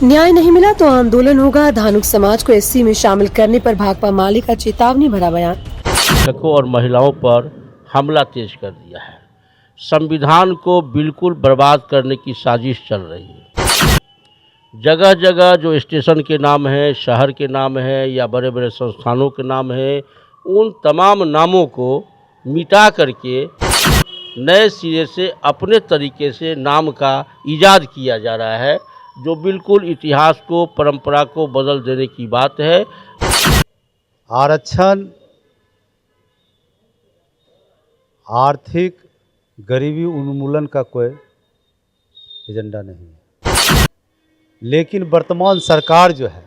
न्याय नहीं मिला तो आंदोलन होगा। धानुक समाज को एससी में शामिल करने पर भाकपा माले का चेतावनी भरा बयान। शिक्षकों और महिलाओं पर हमला तेज कर दिया है। संविधान को बिल्कुल बर्बाद करने की साजिश चल रही है। जगह जगह जो स्टेशन के नाम है, शहर के नाम है या बड़े बड़े संस्थानों के नाम है, उन तमाम नामों को मिटा करके नए सिरे से अपने तरीके से नाम का इजाद किया जा रहा है, जो बिल्कुल इतिहास को, परंपरा को बदल देने की बात है। आरक्षण आर्थिक गरीबी उन्मूलन का कोई एजेंडा नहीं है, लेकिन वर्तमान सरकार जो है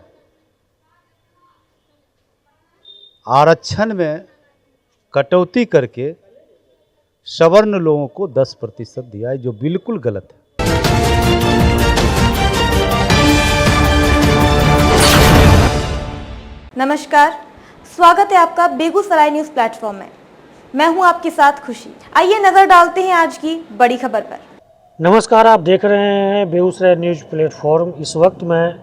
आरक्षण में कटौती करके सवर्ण लोगों को 10% दिया है, जो बिल्कुल गलत है। नमस्कार, स्वागत है आपका बेगूसराय न्यूज़ प्लेटफॉर्म में। मैं हूं आपके साथ खुशी। आइए नज़र डालते हैं आज की बड़ी खबर पर। नमस्कार, आप देख रहे हैं बेगूसराय न्यूज़ प्लेटफॉर्म। इस वक्त मैं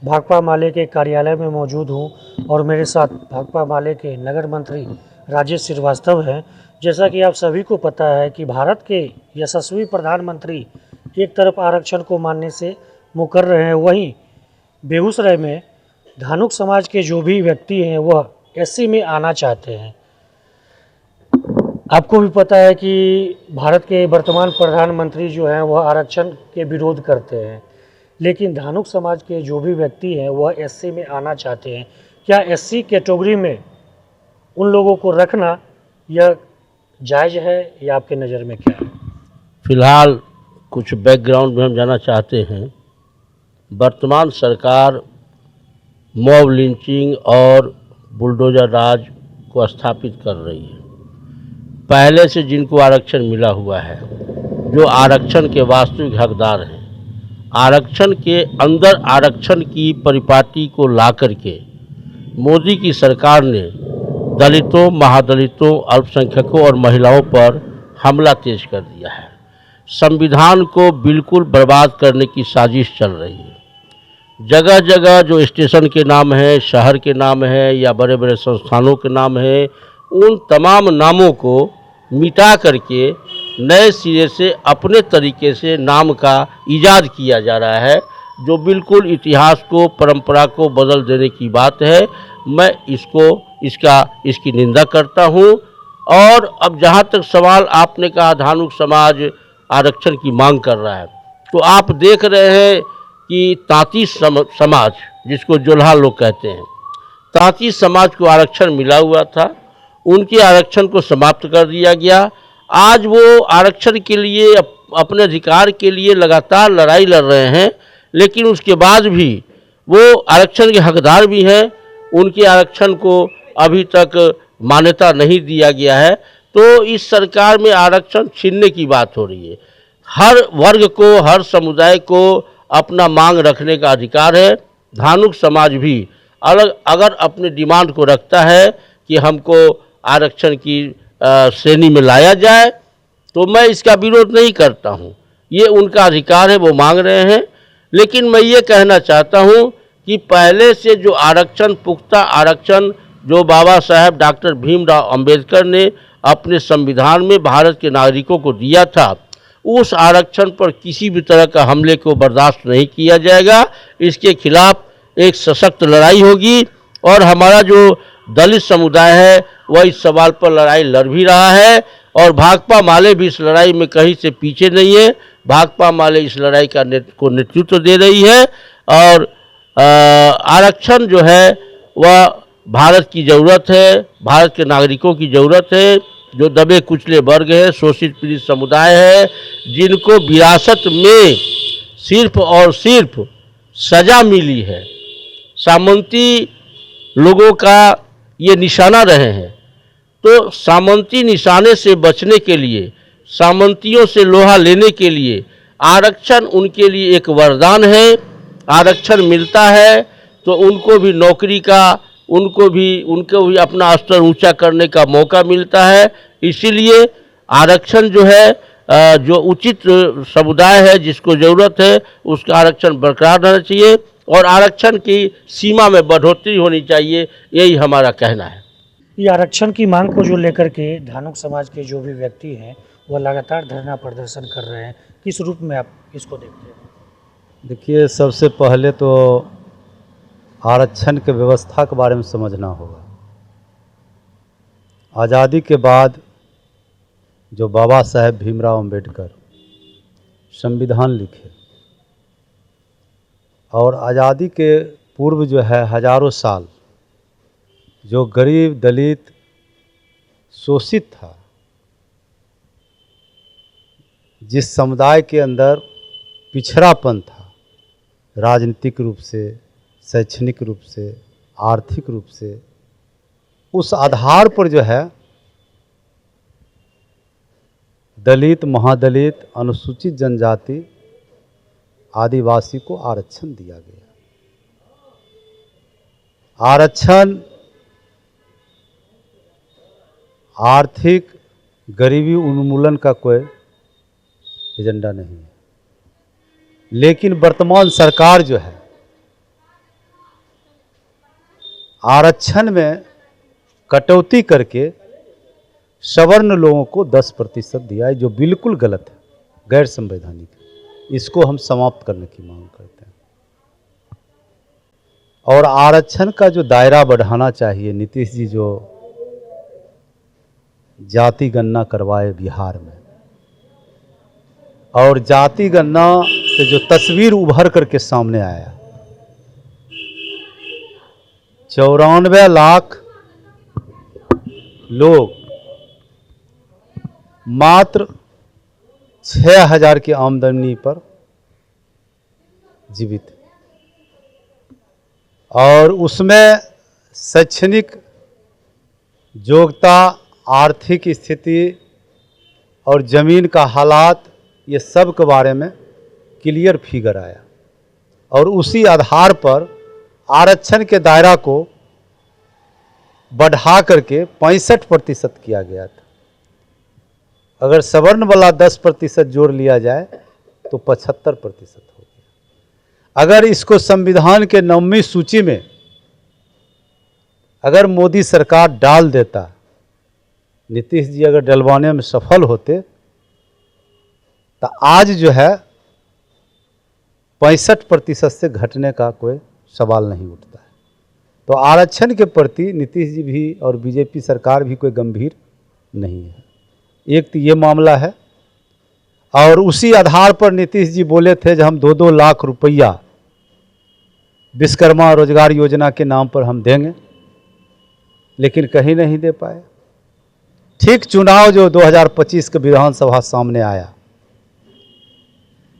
भाकपा माले के कार्यालय में मौजूद हूं और मेरे साथ भाकपा माले के नगर मंत्री राजेश श्रीवास्तव हैं। जैसा कि आप सभी को पता है कि भारत के यशस्वी प्रधानमंत्री एक तरफ आरक्षण को मानने से मुकर रहे हैं, वहीं बेगूसराय में धानुक समाज के जो भी व्यक्ति हैं वह एससी में आना चाहते हैं। आपको भी पता है कि भारत के वर्तमान प्रधानमंत्री जो हैं वह आरक्षण के विरोध करते हैं, लेकिन धानुक समाज के जो भी व्यक्ति हैं वह एससी में आना चाहते हैं। क्या एससी कैटेगरी में उन लोगों को रखना यह जायज़ है या आपके नज़र में क्या है? फिलहाल कुछ बैकग्राउंड में हम जाना चाहते हैं। वर्तमान सरकार मॉब लिंचिंग और बुलडोजर राज को स्थापित कर रही है। पहले से जिनको आरक्षण मिला हुआ है, जो आरक्षण के वास्तविक हकदार हैं, आरक्षण के अंदर आरक्षण की परिपाटी को ला करके मोदी की सरकार ने दलितों, महादलितों, अल्पसंख्यकों और महिलाओं पर हमला तेज कर दिया है। संविधान को बिल्कुल बर्बाद करने की साजिश चल रही है। जगह जगह जो स्टेशन के नाम है, शहर के नाम है या बड़े बड़े संस्थानों के नाम है, उन तमाम नामों को मिटा करके नए सिरे से अपने तरीके से नाम का इजाद किया जा रहा है, जो बिल्कुल इतिहास को, परंपरा को बदल देने की बात है। मैं इसकी निंदा करता हूं। और अब जहां तक सवाल आपने कहा धानुक समाज आरक्षण की मांग कर रहा है, तो आप देख रहे हैं कि तांती समाज, जिसको जोल्हा लोग कहते हैं, तांती समाज को आरक्षण मिला हुआ था, उनके आरक्षण को समाप्त कर दिया गया। आज वो आरक्षण के लिए, अपने अधिकार के लिए लगातार लड़ाई लड़ रहे हैं, लेकिन उसके बाद भी वो आरक्षण के हकदार भी हैं। उनके आरक्षण को अभी तक मान्यता नहीं दिया गया है। तो इस सरकार में आरक्षण छीनने की बात हो रही है। हर वर्ग को, हर समुदाय को अपना मांग रखने का अधिकार है। धानुक समाज भी अगर अपने डिमांड को रखता है कि हमको आरक्षण की श्रेणी में लाया जाए, तो मैं इसका विरोध नहीं करता हूँ। ये उनका अधिकार है, वो मांग रहे हैं। लेकिन मैं ये कहना चाहता हूँ कि पहले से जो आरक्षण, पुख्ता आरक्षण जो बाबा साहेब डॉक्टर भीमराव अंबेडकर ने अपने संविधान में भारत के नागरिकों को दिया था, उस आरक्षण पर किसी भी तरह का हमले को बर्दाश्त नहीं किया जाएगा। इसके खिलाफ एक सशक्त लड़ाई होगी और हमारा जो दलित समुदाय है वह इस सवाल पर लड़ाई लड़ भी रहा है और भाकपा माले भी इस लड़ाई में कहीं से पीछे नहीं है। भाकपा माले इस लड़ाई का नेतृत्व दे रही है और आरक्षण जो है वह भारत की ज़रूरत है, भारत के नागरिकों की ज़रूरत है, जो दबे कुचले वर्ग है, शोषित पीड़ित समुदाय है, जिनको विरासत में सिर्फ और सिर्फ सज़ा मिली है। सामंती लोगों का ये निशाना रहे हैं। तो सामंती निशाने से बचने के लिए, सामंतियों से लोहा लेने के लिए आरक्षण उनके लिए एक वरदान है। आरक्षण मिलता है तो उनको भी नौकरी का, उनको भी अपना स्तर ऊंचा करने का मौका मिलता है। इसीलिए आरक्षण जो है जो उचित समुदाय है जिसको ज़रूरत है उसका आरक्षण बरकरार रहना चाहिए और आरक्षण की सीमा में बढ़ोतरी होनी चाहिए, यही हमारा कहना है। ये आरक्षण की मांग को जो लेकर के धानुक समाज के जो भी व्यक्ति हैं वह लगातार धरना प्रदर्शन कर रहे हैं, किस रूप में आप इसको देखते हैं? देखिए, सबसे पहले तो आरक्षण के व्यवस्था के बारे में समझना होगा। आज़ादी के बाद जो बाबा साहेब भीमराव अंबेडकर संविधान लिखे और आज़ादी के पूर्व जो है हजारों साल जो गरीब दलित शोषित था, जिस समुदाय के अंदर पिछड़ापन था, राजनीतिक रूप से, शैक्षणिक रूप से, आर्थिक रूप से, उस आधार पर जो है दलित, महादलित, अनुसूचित जनजाति, आदिवासी को आरक्षण दिया गया। आरक्षण आर्थिक गरीबी उन्मूलन का कोई एजेंडा नहीं है, लेकिन वर्तमान सरकार जो है आरक्षण में कटौती करके सवर्ण लोगों को 10% दिया है, जो बिल्कुल गलत है, गैर संवैधानिक है। इसको हम समाप्त करने की मांग करते हैं और आरक्षण का जो दायरा बढ़ाना चाहिए। नीतीश जी जो जाति गणना करवाए बिहार में और जाति गणना से जो तस्वीर उभर करके सामने आया, 94 लाख लोग मात्र 6,000 की आमदनी पर जीवित और उसमें शैक्षणिक योग्यता, आर्थिक स्थिति और ज़मीन का हालात, ये सब के बारे में क्लियर फिगर आया और उसी आधार पर आरक्षण के दायरा को बढ़ा करके 65% किया गया था। अगर सवर्ण वाला 10% जोड़ लिया जाए तो 75% हो गया। अगर इसको संविधान के 9वीं सूची में अगर मोदी सरकार डाल देता, नीतीश जी अगर डलवाने में सफल होते, तो आज जो है 65% से घटने का कोई सवाल नहीं उठता है। तो आरक्षण के प्रति नीतीश जी भी और बीजेपी सरकार भी कोई गंभीर नहीं है। एक तो ये मामला है और उसी आधार पर नीतीश जी बोले थे कि हम 2-2 लाख रुपया विश्वकर्मा रोजगार योजना के नाम पर हम देंगे, लेकिन कहीं नहीं दे पाए। ठीक चुनाव जो 2025 के विधानसभा सामने आया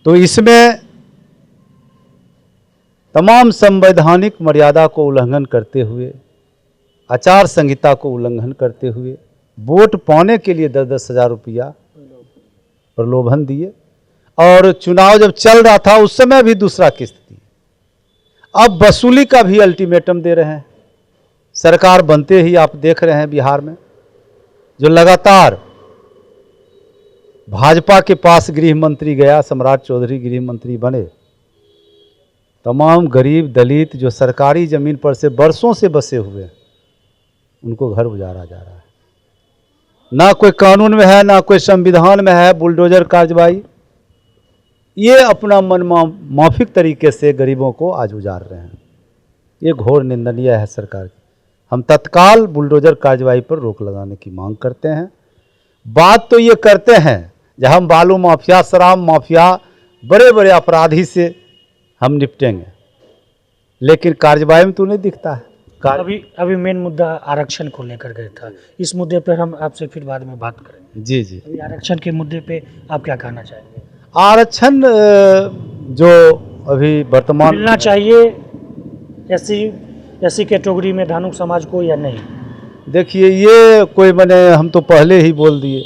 तो इसमें तमाम संवैधानिक मर्यादा को उल्लंघन करते हुए, आचार संहिता को उल्लंघन करते हुए वोट पाने के लिए 10-10 हज़ार रुपया प्रलोभन दिए और चुनाव जब चल रहा था उस समय भी दूसरा किस्त दी। अब वसूली का भी अल्टीमेटम दे रहे हैं। सरकार बनते ही आप देख रहे हैं बिहार में जो लगातार भाजपा के पास गृह मंत्री गया, सम्राट चौधरी गृह मंत्री बने, तमाम गरीब दलित जो सरकारी ज़मीन पर से बरसों से बसे हुए हैं उनको घर गुजारा जा रहा है। ना कोई कानून में है, ना कोई संविधान में है बुलडोजर कार्रवाई। ये अपना मन माफिक तरीके से गरीबों को आज उजाड़ रहे हैं। ये घोर निंदनीय है सरकार की। हम तत्काल बुलडोजर कार्रवाई पर रोक लगाने की मांग करते हैं। बात तो ये करते हैं जब हम बालू माफिया, शराब माफिया, बड़े बड़े अपराधी से हम निपटेंगे, लेकिन कार्रवाई में तो नहीं दिखता है। अभी मेन मुद्दा आरक्षण को लेकर गया था, इस मुद्दे पर हम आपसे फिर बाद में बात करेंगे। जी जी, अभी आरक्षण के मुद्दे पे आप क्या कहना चाहेंगे? आरक्षण जो अभी वर्तमान मिलना चाहिए ऐसी कैटेगरी में धानुक समाज को या नहीं? देखिए, ये कोई मैंने हम तो पहले ही बोल दिए,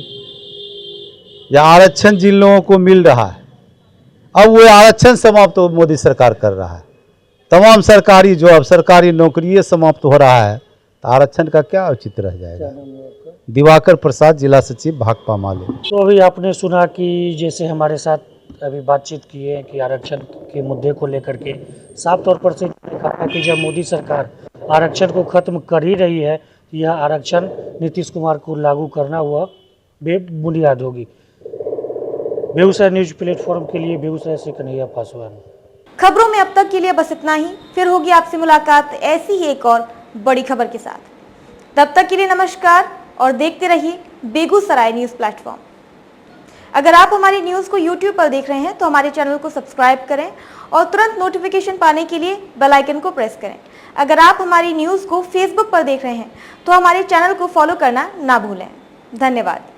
या आरक्षण जिन लोगों को मिल रहा है अब वो आरक्षण समाप्त तो मोदी सरकार कर रहा है। तमाम सरकारी जॉब, सरकारी नौकरी समाप्त हो रहा है, तो आरक्षण का क्या औचित्य रह जाएगा। दिवाकर प्रसाद, जिला सचिव भाकपा माले। तो अभी आपने सुना कि जैसे हमारे साथ अभी बातचीत की है कि आरक्षण के मुद्दे को लेकर के साफ तौर पर से कहा कि जब मोदी सरकार आरक्षण को खत्म कर ही रही है, यह आरक्षण नीतीश कुमार को लागू करना हुआ बेबुनियाद होगी। बेगूसराय न्यूज प्लेटफॉर्म के लिए बेगूसराय से कन्हैया पासवान। खबरों में अब तक के लिए बस इतना ही। फिर होगी आपसे मुलाकात ऐसी ही एक और बड़ी खबर के साथ। तब तक के लिए नमस्कार और देखते रहिए बेगूसराय न्यूज प्लेटफॉर्म। अगर आप हमारी न्यूज को YouTube पर देख रहे हैं तो हमारे चैनल को सब्सक्राइब करें और तुरंत नोटिफिकेशन पाने के लिए बेल आइकन को प्रेस करें। अगर आप हमारी न्यूज को Facebook पर देख रहे हैं तो हमारे चैनल को फॉलो करना ना भूलें। धन्यवाद।